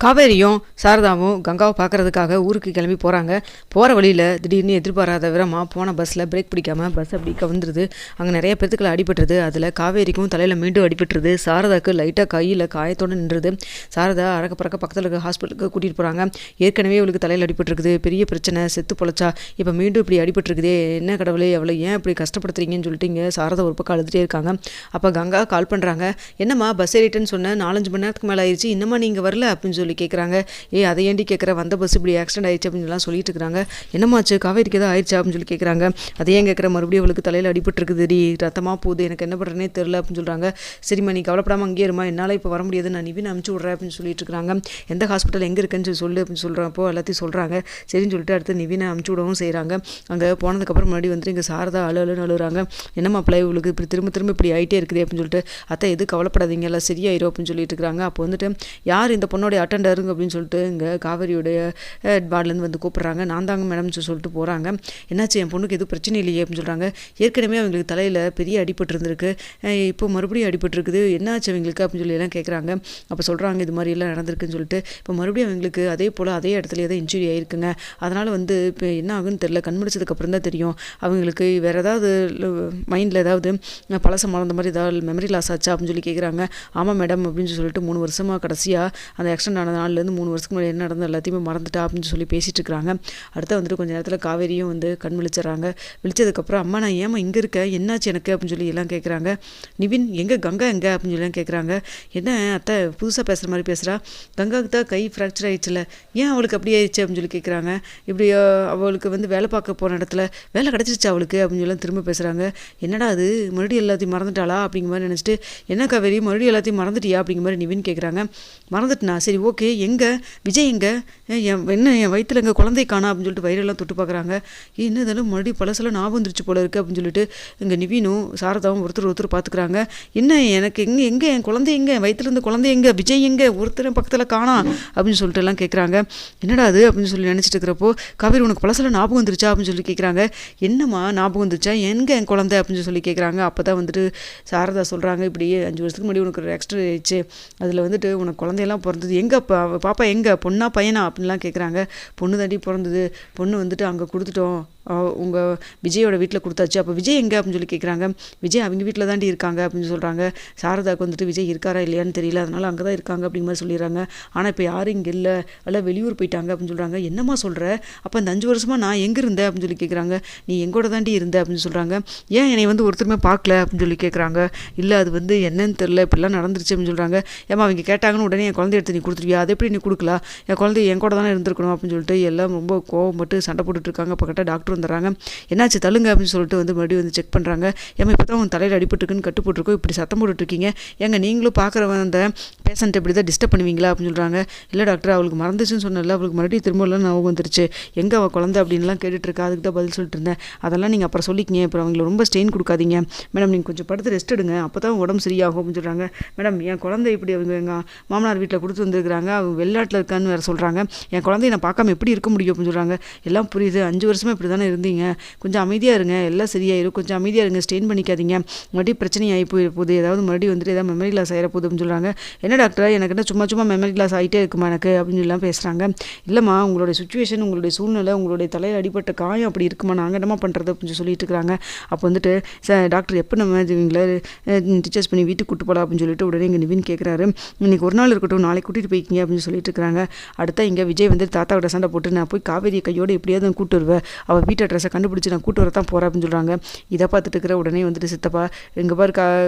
காவேரியும் சாரதாவும் கங்காவை பார்க்கறதுக்காக ஊருக்கு கிளம்பி போகிறாங்க. போகிற வழியில் திடீர்னு எதிர்பாராத விதமாக போன பஸ்ஸில் பிரேக் பிடிக்காமல் பஸ் அப்படி கவிழ்ந்துருது. அங்கே நிறைய பேத்துக்களை அடிபட்டுருது. அதில் காவேரிக்கும் தலையில் மீண்டும் அடிபட்டுருது. சாரதாவுக்கு லைட்டாக கையில் காயத்தோடு நின்றுது. சாரதா அறக்க பறக்க பக்கத்தில் இருக்க ஹாஸ்பிட்டலுக்கு கூட்டிகிட்டு போகிறாங்க. ஏற்கனவே அவளுக்கு தலையில் அடிபட்டுருக்குது, பெரிய பிரச்சனை, செத்து பொழைச்சா, இப்போ மீண்டும் இப்படி அடிபட்டுருக்குதே, என்ன கடவுளே அவளை ஏன் இப்படி கஷ்டப்படுத்துறீங்கன்னு சொல்லிட்டு இங்கே சாரதா ஒரு பக்கம் அழுதுகிட்டே இருக்காங்க. அப்போ கங்கா கால் பண்ணுறாங்க. என்னம்மா பஸ் ஏறிட்டேன்னு சொன்னேன், 4-5 மணி நேரத்துக்கு மேலே ஆயிடுச்சு, இன்னமா நீங்கள் வரல அப்படின்னு சொல்லி கேட்குறாங்க. அதை ஏண்டி கேட்குற, வந்த பஸ் இப்படி ஆக்சிடென்ட் ஆயிடுச்சு அப்படின்னு சொல்லலாம் சொல்லிட்டு இருக்காங்க. என்னமாச்சு, காவேரிக்கு எதாவது ஆயிடுச்சா அப்படின்னு சொல்லி கேட்குறாங்க. அதை ஏன் கேட்குற, மறுபடியும் அவளுக்கு தலையில் அடிபட்டுருக்குதுடி, ரத்தமாக போகுது, எனக்கு என்ன பண்ணுறேனே தெரில அப்படின்னு சொல்கிறாங்க. சரிம்மா நீ கவலைப்படாமல் அங்கேயே இருமா, என்னால் இப்போ வர முடியாது, நான் நிவின் அனுப்பிச்சி விட்றேன் அப்படின்னு சொல்லிட்டு இருக்காங்க. எந்த ஹாஸ்பிட்டல் எங்கே இருக்குன்னு சொல்லு அப்படின்னு சொல்கிறப்போ எல்லாத்தையும் சொல்கிறாங்க. சரின்னு சொல்லிட்டு அடுத்து நிவினை அனுப்பிச்சி விடவும் செய்கிறாங்க. அங்கே போனதுக்கப்புறம் முன்னாடி வந்துட்டு இங்கே சாரதா அழுன்னு அழுகுறாங்க. என்னம்மா பிள்ளை இவளுக்கு இப்படி திரும்ப திரும்ப இப்படி ஆகிட்டே இருக்குது அப்படின்னு சொல்லிட்டு, அத்தை எது கவலைப்படாதீங்க, எல்லாம் சரியாயிரும் அப்படின்னு சொல்லிட்டு இருக்காங்க. அப்போ வந்துட்டு யார் இந்த பொண்ணோடைய அட்டெண்டருங்க அப்படின்னு சொல்லிட்டு இங்கே காவேரியோடைய வார்டிலேருந்து வந்து கூப்பிட்றாங்க. நான் தாங்க மேடம்னு சொல்லிட்டு போகிறாங்க. என்னாச்சு, என் பொண்ணுக்கு எதுவும் பிரச்சனை இல்லையே அப்படின்னு சொல்கிறாங்க. ஏற்கனவே அவங்களுக்கு தலையில் பெரிய அடிபட்டு இருந்திருக்கு, இப்போ மறுபடியும் அடிபட்டுருக்குது, என்னாச்சு அவங்களுக்கு அப்படின்னு சொல்லி எல்லாம் கேட்குறாங்க. அப்போ சொல்கிறாங்க இது மாதிரி எல்லாம் நடந்திருக்குன்னு சொல்லிட்டு. இப்போ மறுபடியும் அவங்களுக்கு அதே போல் அதே இடத்துல தான் இன்ஜுரி ஆகிருக்குங்க. அதனால் வந்து இப்போ என்ன ஆகுன்னு தெரில, கண் முடிச்சதுக்கப்புறம் தான் தெரியும் அவங்களுக்கு வேறு ஏதாவது மைண்டில் ஏதாவது பழசம் மறந்த மாதிரி ஏதாவது மெமரி லாஸ் ஆச்சா அப்படின்னு சொல்லி கேட்குறாங்க. ஆமாம் மேடம் அப்படின்னு சொல்லிட்டு 3 வருஷமாக கடைசியாக அந்த ஆக்சிடென்ட் ஆன நாள்லேருந்து 3 வருஷத்துக்கு முன்னாடி என்ன நடந்தது எல்லாத்தையுமே மறந்துட்டா அப்படின்னு சொல்லி பேசிகிட்டு இருக்கிறாங்க. அடுத்து வந்துட்டு கொஞ்சம் நேரத்தில் காவேரியும் வந்து கண் விழிச்சிடறாங்க. விழிச்சதுக்கப்புறம் அம்மா நான் ஏமா இங்கே இருக்கேன், என்னாச்சு எனக்கு அப்படின்னு சொல்லி எல்லாம் கேட்குறாங்க. நிவின் எங்கே, கங்கா எங்கே அப்படின்னு சொல்லி கேட்குறாங்க. என்ன அத்தை புதுசாக பேசுகிற மாதிரி பேசுகிறா, கங்காவுக்கு தான் கை ஃப்ராக்சர் ஆகிடுச்சுல, ஏன் அவளுக்கு அப்படி ஆயிடுச்சு அப்படின்னு சொல்லி கேட்குறாங்க. இப்படி அவளுக்கு வந்து வேலை பார்க்க போன இடத்துல வேலை கிடச்சிருச்சு அவளுக்கு அப்படின்னு சொல்லி திரும்ப பேசுகிறாங்க. என்னடா அது மறுபடியும் எல்லாத்தையும் மறந்துட்டாளா அப்படிங்கிற மாதிரி நினச்சிட்டு, என்ன காவேரி மறுபடியும் எல்லாத்தையும் மறந்துட்டியா அப்படிங்கிற மாதிரி நிவின் கேட்குறாங்க. மறந்துட்டுனா சரி ஓகே, எங்கே விஜய் எங்கே, என்ன என் வயிற்றுல எங்கே குழந்தை காணா அப்படின்னு சொல்லிட்டு வயிறெல்லாம் தொட்டு பார்க்குறாங்க. என்ன இதெல்லாம் மறுபடியும் பழசெல்லாம் ஞாபகம் வந்துருச்சு போல இருக்குது அப்படின்னு சொல்லிட்டு இங்கே நிவினும் சாரதாவும் ஒருத்தர் பார்த்துக்கிறாங்க. என்ன எனக்கு எங்கே என் குழந்தை எங்கே, வயிற்றுலேருந்து குழந்தை எங்கே, விஜய் எங்கே, ஒருத்தர் பக்கத்தில் காணா அப்படின்னு சொல்லிட்டு எல்லாம் கேட்குறாங்க. என்னடா அது அப்படின்னு சொல்லி நினச்சிட்டு இருக்கிறப்போ, காவேரி உனக்கு பழசெல்லாம் ஞாபகம் வந்துருச்சா அப்படின்னு சொல்லி கேட்குறாங்க. என்னம்மா ஞாபகம் வந்துருச்சா, எங்கே என் குழந்தை அப்படின்னு சொல்லி கேட்குறாங்க. அப்போ தான் வந்துட்டு சாரதா சொல்கிறாங்க, இப்படி 5 வருஷத்துக்கு முன்னாடி உனக்கு ஒரு ஆக்சிடென்ட் ஆயிடுச்சு, அதில் வந்துட்டு உனக்கு குழந்தையெல்லாம் பிறந்தது, எங்கே பாப்பா எங்கே, பொண்ணா பையனா அப்படின்லாம் கேட்குறாங்க. பொண்ணு தாண்டி பிறந்தது, பொண்ணு வந்துட்டு அங்கே கொடுத்துட்டோம், உங்கள் விஜயோட வீட்டில் கொடுத்தாச்சு. அப்போ விஜய் எங்கே அப்படின்னு சொல்லி கேட்குறாங்க. விஜய் அவங்க வீட்டில் தாண்டி இருக்காங்க அப்படின்னு சொல்கிறாங்க. சாரதாவுக்கு வந்துட்டு விஜய் இருக்காரா இல்லையான்னு தெரியல, அதனால் அங்கே தான் இருக்காங்க அப்படிங்கிற மாதிரி சொல்லிடுறாங்க. ஆனால் இப்போ யாரும் இங்கே இல்லை, எல்லாம் வெளியூர் போயிட்டாங்க அப்படின்னு சொல்கிறாங்க. என்னம்மா சொல்கிற, அப்போ இந்த 5 வருஷமாக நான் எங்கே இருந்தேன் அப்படின்னு சொல்லி கேட்குறாங்க. நீ எங்கூட தாண்டி இருந்த அப்படின்னு சொல்கிறாங்க. ஏன் என்னை வந்து ஒருத்தருமே பார்க்கல அப்படின்னு சொல்லி கேட்குறாங்க. இல்லை அது வந்து என்னன்னு தெரில, இப்படிலாம் நடந்துருச்சு அப்படின்னு சொல்கிறாங்க. ஏமா அவங்க கேட்டாங்கன்னு உடனே என் குழந்தைய எடுத்து நீ கொடுத்துருவியா, அதை எப்படி நீ கொடுக்கலாம், என் குழந்தை என் கூட தானே இருந்திருக்கணும் அப்படின்னு சொல்லிட்டு எல்லாம் ரொம்ப கோவப்பட்டு சண்டை போட்டுட்ருக்காங்க. அப்போ கிட்ட டாக்டர் வந்துடுறாங்க. என்னாச்சு தள்ளுங்க அப்படின்னு சொல்லிட்டு வந்து மறுபடியும் வந்து செக் பண்ணுறாங்க. ஏமா இப்போ தான் உங்கள் தலையில் அடிபட்டுருக்குன்னு கட்டு போட்டிருக்கோம், இப்படி சத்தம் போட்டுட்ருக்கீங்க, ஏங்க நீங்களும் பார்க்குற அந்த பேஷண்ட் இப்படி தான் டிஸ்டர்ப் பண்ணுவீங்களா அப்படின்னு சொல்கிறாங்க. இல்லை டாக்டர் அவளுக்கு மறந்துச்சுன்னு சொன்னல, அவளுக்கு மறுபடியும் திரும்பலாம் ஞாபகம் வந்துருச்சு, எங்கே அவள் குழந்தை அப்படின்லாம் கேட்டுட்ருக்கா, அதுக்கு தான் பதில் சொல்லிட்டு இருந்தேன், அதெல்லாம் நீங்கள் அப்புறம் சொல்லிக்கிங்க, அப்புறம் அவங்கள ரொம்ப ஸ்ட்ரெயின் கொடுக்காதீங்க மேடம், நீங்கள் கொஞ்சம் படுத்து ரெஸ்ட் எடுங்க, அப்போ தான் உடம்பு சரியாகும் அப்படின்னு சொல்கிறாங்க. மேடம் என் குழந்தை இப்படி அவங்க எங்கள் மாமனார் வீட்டில் கொடுத்து வந்துருக்குறாங்க, அவங்க வெளிநாட்டில் இருக்கான்னு வேறு சொல்கிறாங்க, என் குழந்தைய நான் பார்க்காம எப்படி இருக்க முடியும் அப்படின்னு சொல்கிறாங்க. எல்லாம் புரியுது, 5 வருஷமாக இப்படி தானே இருந்தீங்க, கொஞ்சம் அமைதியாக இருங்க, எல்லாம் சரியாயிரும், கொஞ்சம் அமைதியாக இருங்க, ஸ்ட்ரெயின் பண்ணிக்காதீங்க, மறுபடியும் பிரச்சனை ஆகி போகுது, ஏதாவது மறுபடியும் வந்துட்டு ஏதாவது மெமரி லாஸ் ஆகிட போகுது அப்படின்னு சொல்கிறாங்க. என்ன டாக்டர் எனக்கு என்ன சும்மா மெமரி லாஸ் ஆகிட்டே இருக்குமா எனக்கு அப்படின்னு சொல்லலாம் பேசுகிறாங்க. இல்லைம்மா உங்களுடைய சுச்சுவேஷன், உங்களுடைய சூழ்நிலை, உங்களுடைய தலையில் அடிப்பட்ட காயம் அப்படி இருக்குமா, நாங்கள் என்னமா பண்ணுறது அப்படின்னு சொல்லிட்டு இருக்கிறாங்க. அப்போ வந்துட்டு டாக்டர் எப்போ நம்ம இவங்கள டீச்சர்ஸ் பண்ணி வீட்டுக்கு கூட்டு போகலாம் அப்படின்னு சொல்லிட்டு உடனே இங்கே நிவின் கேட்குறாரு. இன்றைக்கி ஒரு நாள் இருக்கட்டும், நாளைக்கு கூட்டிகிட்டு போய்க்கிங்க அப்படின்னு சொல்லிட்டு இருக்கிறாங்க. அடுத்தா இங்கே விஜய் வந்து தாத்தாவோட சண்டை போட்டு நான் போய் காவேரி கையோடு எப்படியாவது கூட்டு வருவேன், அவள் வீட்டு அட்ரஸை கண்டுபிடிச்சி நான் கூட்டு வரத்தான் போகிறேன் அப்படின்னு சொல்கிறாங்க. இதை பார்த்துட்டு இருக்கிற உடனே வந்துட்டு சித்தப்பா எங்கே பாரு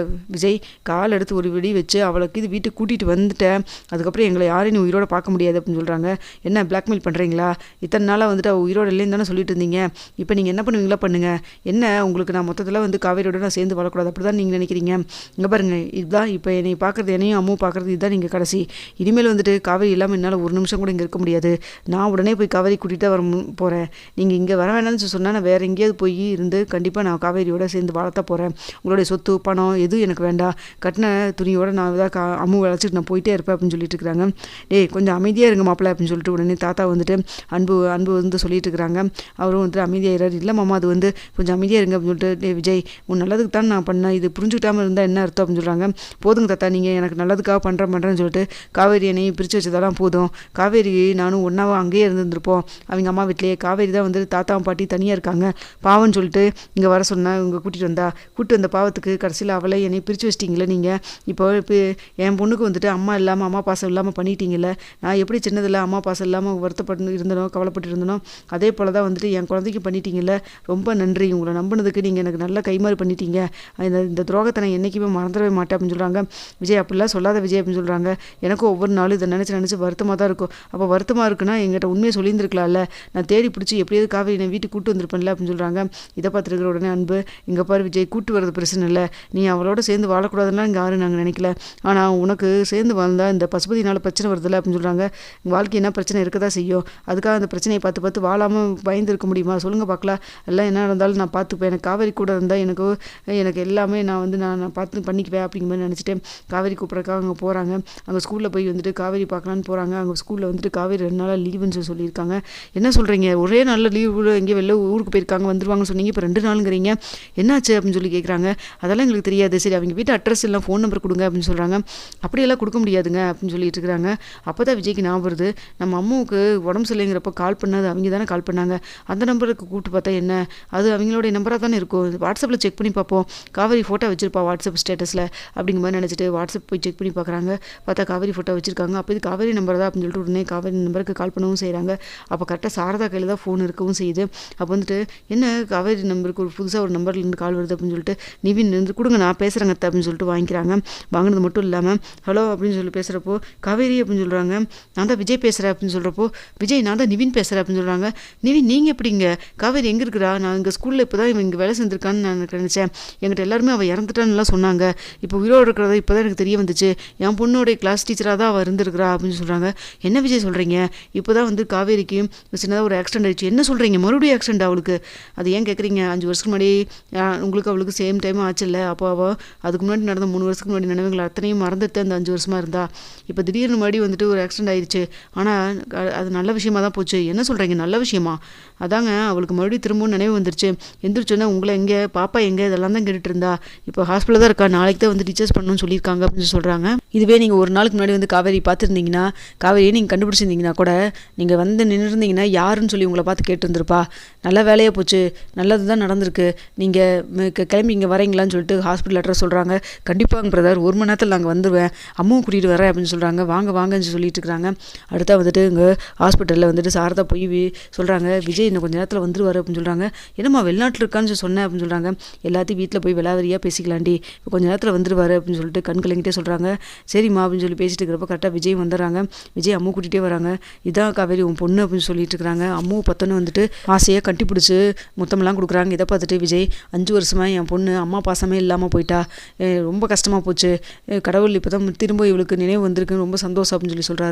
விஜய் கால் எடுத்து ஒரு வெடி வச்சு அவளுக்கு இது வீட்டுக்கு கூட்டிகிட்டு வந்துட்டேன், அதுக்கப்புறம் எங்களை யாரையும் நீ உயிரோட பார்க்க முடியாது அப்படின்னு சொல்கிறாங்க. என்ன பிளாக்மெயில் பண்ணுறீங்களா, இத்தனை நாளாக வந்துட்டு அவள் உயிரோட இல்லைன்னு தானே சொல்லிட்டு இருந்தீங்க, இப்போ நீங்கள் என்ன பண்ணுவீங்களா பண்ணுங்கள், என்ன உங்களுக்கு நான் மொத்தத்தில் வந்து காவேரியோட நான் சேர்ந்து வாழக்கூடாது அப்படி தான் நீங்கள் நினைக்கிறீங்க, இங்கே பாருங்கள் இதுதான் இப்போ என்னை பார்க்குறது, என்னையும் அம்மாவும் பார்க்குறது, இதுதான் நீங்கள் கடைசி, இனிமேல் வந்துட்டு காவேரி இல்லாமல் என்னால் ஒரு நிமிஷம் கூட இங்கே இருக்க முடியாது, நான் உடனே போய் காவேரி கூட்டிகிட்டு தான் வர போகிறேன், நீங்கள் இங்கே வர வேணாம்னு இல்லைன்னு சொன்னால் நான் வேறு எங்கேயாவது போய் இருந்து கண்டிப்பாக நான் காவேரியோட சேர்ந்து வாழத்தான் போகிறேன். உங்களுடைய சொத்து பணம் எதுவும் எனக்கு வேண்டாம். கட்டின துணியோட நான் இதாக அம்மு வளைச்சிட்டு நான் போயிட்டே இருப்பேன் அப்படின்னு சொல்லிட்டு இருக்கிறாங்க. டேய் கொஞ்சம் அமைதியாக இருங்க மாப்பிள்ள அப்படின்னு சொல்லிட்டு உடனே தாத்தா வந்துட்டு அன்பு அன்பு வந்து சொல்லிட்டு இருக்கிறாங்க. அவரும் வந்துட்டு அமைதியாகிறார். இல்லை மாமா அது வந்து கொஞ்சம் அமைதியாக இருங்க அப்படின்னு சொல்லிட்டு, டே விஜய் உன் நல்லதுக்கு தான் நான் பண்ணேன், இது புரிஞ்சுக்கிட்டாமல் இருந்தால் என்ன அர்த்தம் அப்படின்னு சொல்கிறாங்க. போதுங்க தாத்தா நீங்கள் எனக்கு நல்லதுக்காக பண்ணுறேன்னு சொல்லிட்டு காவேரி என்னையும் பிரித்து வச்சதெல்லாம் போதும். காவேரி நானும் ஒன்றாவும் அங்கேயே இருந்திருப்போம் அவங்க அம்மா வீட்லேயே. காவேரி தான் வந்துட்டு தாத்தா பாட்டி தனியாக இருக்காங்க பாவம்னு சொல்லிட்டு இங்கே வர சொன்னால் இவங்க கூட்டிகிட்டு வந்த பாவத்துக்கு கடைசியில் அவளை என்னை பிரித்து வச்சிட்டிங்களே நீங்கள். இப்போ என் பொண்ணுக்கு வந்துட்டு அம்மா இல்லாமல் அம்மா பாசம் இல்லாமல் பண்ணிட்டீங்கல்ல. நான் எப்படி சின்னதில் அம்மா பாசம் இல்லாமல் வருத்தப்பட்டு இருந்தனோ கவலைப்பட்டு இருந்தனோ அதே போல் தான் வந்துட்டு என் குழந்தைக்கு பண்ணிட்டீங்கல்ல. ரொம்ப நன்றி, உங்களை நம்பினதுக்கு நீங்கள் எனக்கு நல்லா கைமாறு பண்ணிட்டீங்க. இந்த துரோகத்தை நான் என்றைக்குமே மறந்துடவே மாட்டேன் அப்படின்னு சொல்கிறாங்க. விஜய் அப்படிலாம் சொல்லாத விஜய் அப்படின்னு சொல்கிறாங்க. எனக்கும் ஒவ்வொரு நாளும் இதை நினச்சி வருத்தமாக தான் இருக்கும். அப்போ வருத்தமாக இருக்குன்னா எங்கிட்ட உண்மையை சொல்லியிருந்துருக்கலாம்ல. நான் தேடி பிடிச்சி எப்படியாவது காவேரி நான் வீட்டுக்கு கூட்டு வந்திருப்பேன்ல அப்படின்னு சொல்கிறாங்க. இதை பார்த்துருக்கிற உடனே அன்பு, இங்கே பாரு விஜய், கூட்டு வரது பிரச்சனை இல்லை, நீ அவளோட சேர்ந்து வாழக்கூடாதுன்னா இங்கே யாரும் நாங்கள் நினைக்கல. ஆனால் உனக்கு சேர்ந்து வாழ்ந்தால் இந்த பசுபதினால பிரச்சனை வருதில்ல அப்படின்னு சொல்கிறாங்க. வாழ்க்கை என்ன பிரச்சனை இருக்க தான் செய்யும். அதுக்காக அந்த பிரச்சனையை பார்த்து வாழாமல் பயந்து இருக்க முடியுமா சொல்லுங்கள் பார்க்கலாம். எல்லாம் என்ன நடந்தாலும் நான் பார்த்துப்பேன். எனக்கு காவேரி கூட இருந்தால் எனக்கு எல்லாமே நான் வந்து நான் பார்த்து பண்ணிக்குவேன் அப்படிங்கிற மாதிரி நினச்சிட்டு காவேரி கூப்பிட்றக்காக அங்கே போகிறாங்க. அங்கே ஸ்கூலில் போய் வந்துட்டு காவேரி பார்க்கலான்னு போகிறாங்க. அங்கே ஸ்கூலில் வந்துட்டு காவேரி 2 நாளாக லீவுன்னு சொல்லியிருக்காங்க. என்ன சொல்கிறீங்க, ஒரே நாளில் லீவு எங்கேயோ வெளில ஊருக்கு போயிருக்காங்க வந்துருவாங்கன்னு சொன்னீங்க, இப்போ 2 நாளுங்கிறீங்க, என்னாச்சு அப்படின்னு சொல்லி கேட்குறாங்க. அதெல்லாம் எங்களுக்கு தெரியாது, சரி அவங்க வீட்டு அட்ரஸ் எல்லாம் ஃபோன் நம்பர் கொடுங்க அப்படின்னு சொல்கிறாங்க. அப்படியெல்லாம் கொடுக்க முடியாதுங்க அப்படின்னு சொல்லிட்டு இருக்கிறாங்க. அப்போ தான் விஜய்க்கு ஞாபகம் வருது, நம்ம அம்மாவுக்கு உடம்பு சரியில்லைங்கிறப்ப கால் பண்ணது அவங்க தானே கால் பண்ணாங்க. அந்த நம்பருக்கு கூப்பிட்டு பார்த்தா என்ன, அது அவங்களுடைய நம்பராக தானே இருக்கும். வாட்ஸ்அப்பில் செக் பண்ணி பார்ப்போம், காவேரி ஃபோட்டோ வச்சிருப்பா வாட்ஸ்அப் ஸ்டேட்டஸில் அப்படிங்கிற மாதிரி நினச்சிட்டு வாட்ஸ்அப் போய் செக் பண்ணி பார்க்குறாங்க. பார்த்தா காவேரி ஃபோட்டோ வச்சிருக்காங்க. அப்போ இது காவேரி நம்பர் தான் அப்படின்னு சொல்லிட்டு உடனே காவேரி நம்பருக்கு கால் பண்ணவும் செய்கிறாங்க. அப்போ கரெக்டாக சாரதா கையில் தான் ஃபோன் இருக்கவும் செய்யுது. அப்போ வந்துட்டு என்ன காவேரி நம்பருக்கு புதுசாக ஒரு நம்பர்லேருந்து கால் வருது அப்படின்னு சொல்லிட்டு நிவின் இருந்து கொடுங்க நான் பேசுகிறேங்க அப்படின்னு சொல்லிட்டு வாங்கிக்கிறாங்க. வாங்கினது மட்டும் இல்லாமல் ஹலோ அப்படின்னு சொல்லி பேசுகிறப்போ காவேரி அப்படின்னு சொல்கிறாங்க. நான் தான் விஜய் பேசுகிறேன் அப்படின்னு சொல்கிறப்போ விஜய் நான் தான் நிவின் பேசுகிறேன் அப்படின்னு சொல்கிறாங்க. நிவின் நீங்கள் எப்படிங்க, காவேரி எங்கே இருக்கிறா, நான் இங்கே ஸ்கூலில் இப்போ தான் இங்கே வேலை செஞ்சுருக்கான்னு நான் நினச்சேன், என்கிட்ட எல்லாருமே அவள் இறந்துட்டான்னுலாம் சொன்னாங்க, இப்போ உயிரோடு இருக்கிறத இப்போ தான் எனக்கு தெரிய வந்துச்சு, என் பொண்ணோடைய கிளாஸ் டீச்சராக தான் அவள் இருந்திருக்கிறா அப்படின்னு சொல்கிறாங்க. என்ன விஜய் சொல்கிறீங்க, இப்போ தான் வந்து காவேரிக்கு சின்னதாக ஒரு ஆக்சிடென்ட் ஆயிடுச்சு, என்ன சொல்கிறீங்க, மறுபடியும் ஆக்சிடென்ட் அவளுக்கு, அது ஏன் கேட்குறீங்க, 5 வருஷத்துக்கு முன்னாடி உங்களுக்கு அவளுக்கு சேம் டைம் ஆச்சு இல்லை, அப்போ அவள் அதுக்கு முன்னாடி நடந்த 3 வருஷத்துக்கு முன்னாடி நினைவுகள் அத்தனையும் மறந்துட்டு அந்த 5 வருஷமாக இருந்தா, இப்போ திடீர்னு முன்னாடி வந்துட்டு ஒரு ஆக்சிடென்ட் ஆயிடுச்சு, ஆனால் அது நல்ல விஷயமா தான் போச்சு, என்ன சொல்கிறீங்க நல்ல விஷயமா, அதாங்க அவளுக்கு மறுபடியும் திரும்பவும் நினைவு வந்துருச்சு, எந்திரிச்சோன்னா உங்களை எங்கே பாப்பா எங்கே இதெல்லாம் தான் கேட்டுட்டு இருந்தா, இப்போ ஹாஸ்பிட்டலில் தான் இருக்கா, நாளைக்கு தான் வந்து டீச்சர்ஸ் பண்ணணும்னு சொல்லியிருக்காங்க அப்படின்னு சொல்கிறாங்க. இதுவே நீங்கள் ஒரு நாளுக்கு முன்னாடி வந்து காவேரி பார்த்துருந்தீங்கன்னா, காவேரியை நீங்கள் கண்டுபிடிச்சிருந்தீங்கன்னா கூட நீங்கள் வந்து நின்றுருந்தீங்கன்னா யாருன்னு சொல்லி உங்களை பார்த்து கேட்டுருந்துருப்பா. நல்ல வேலையாக போச்சு, நல்லது தான் நடந்திருக்கு, நீங்கள் கிளம்பி இங்கே வரீங்களான்னு சொல்லிட்டு ஹாஸ்பிட்டல் அட்ரஸ் சொல்கிறாங்க. கண்டிப்பாங்க பிரதர், 1 மணி நேரத்தில் நாங்கள் வந்துடுவேன், அம்மாவும் கூட்டிகிட்டு வரேன் அப்படின்னு சொல்கிறாங்க. வாங்கன்னு சொல்லிட்டு இருக்கிறாங்க. அடுத்தா வந்துட்டு இங்கே ஹாஸ்பிட்டலில் வந்துட்டு சாரதா போய் சொல்கிறாங்க, விஜய் இன்னும் கொஞ்சம் நேரத்தில் வந்துருவார் அப்படின்னு சொல்கிறாங்க. என்னம்மா வெளிநாட்டில் இருக்கான்னு சொன்னேன் அப்படின்னு சொல்கிறாங்க. எல்லாத்தையும் வீட்டில் போய் விளாவரியாக பேசிக்கலாண்டி, இப்போ கொஞ்சம் நேரத்தில் வந்துருவார் அப்படின்னு சொல்லிட்டு கண் கலங்கிட்டே சொல்கிறாங்க. சரிம்மா அப்படின்னு சொல்லி பேசிட்டு இருக்கிறப்ப கரெக்டாக விஜய் வந்துடுறாங்க. விஜய் அம்மு கூட்டிகிட்டே வராங்க. இதான் காவேரி உன் பொண்ணு அப்படின்னு சொல்லிட்டு இருக்கிறாங்க. அம்முவை பார்த்தோன்னு வந்துட்டு ஆசையாக கட்டி பிடிச்சி முத்தமெல்லாம் கொடுக்குறாங்க. இதை பார்த்துட்டு விஜய் 5 வருஷமாக என் பொண்ணு அம்மா பாசமே இல்லாமல் போயிட்டா, ரொம்ப கஷ்டமாக போச்சு, கடவுள் இப்போ தான் திரும்ப இவளுக்கு நினைவு வந்திருக்கு, ரொம்ப சந்தோஷம் அப்படின்னு சொல்லி சொல்கிறாரு.